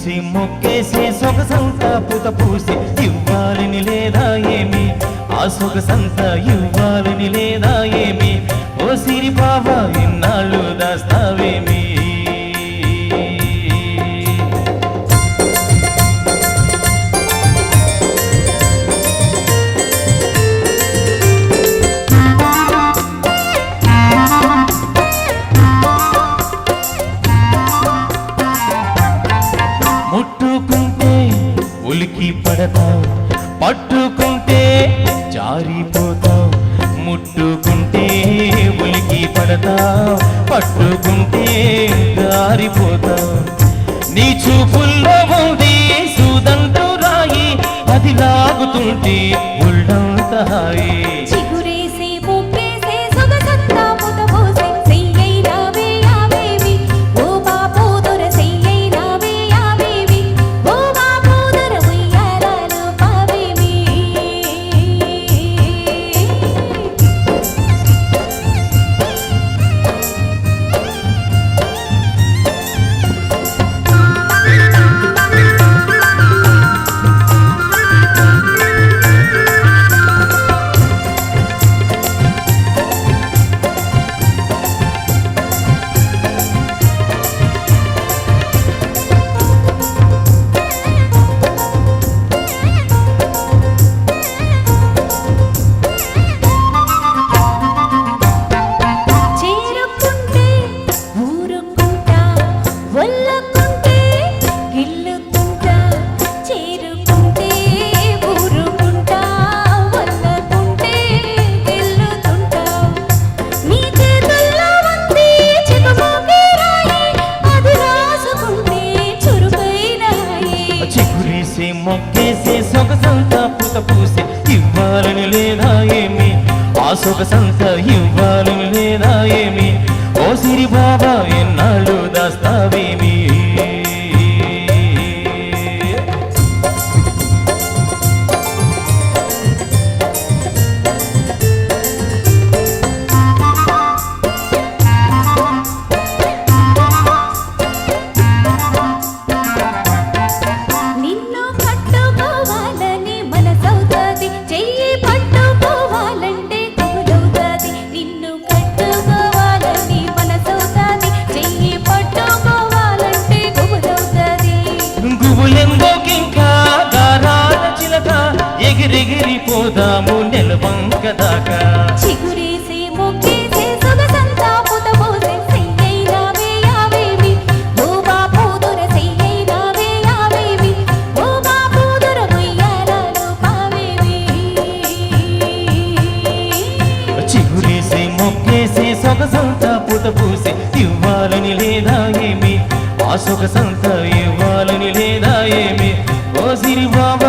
చిగురేసి మొక్కేసి సొగసంతా పుత పూసి ఇవ్వాలని లేదా ఏమి ఆ సొగసంతా ఇవ్వాలని లేదా ఏమి ఓ సిరి బాబా ఇన్నాళ్ళు దాస్తావేమి ముట్టుకుంటే ఉలికి పడతావు పట్టుకుంటే జారిపోతావు ముట్టుకుంటే ఉలికి పడతావు పట్టుకుంటే జారిపోతావు నీ చూపుల్లో ఉంది సూదంటూ రాయి అది లాగుతుంటే ఉళ్ళంతా హాయి మొక్కేసి సొగసంతా పుత పూసి ఇవ్వాలని లేదా ఏమి ఆ సొగసంతా ఇవ్వాలని లేదా ఏమి ఓ సిరి బాబా ఎన్నాళ్ళు దాస్తావేమి ఎగిరిపోదాము నెలవంక దాకా చిగురేసి మొక్కేసి సొగసంతా పుత పూసి సెయ్యైనావే యావేమి ఓ బాపూదుర సెయ్యైనావే యావేమి ఓ బాపూదుర ఉయ్యాలలో పావేమి చిగురేసి మొక్కేసి సొగసంతా పుత పూసి ఇవ్వాలని లేదా ఏమి ఆ సొగసంతా ఇవ్వాలని లేదా ఏమి ఓ సిరి బాబా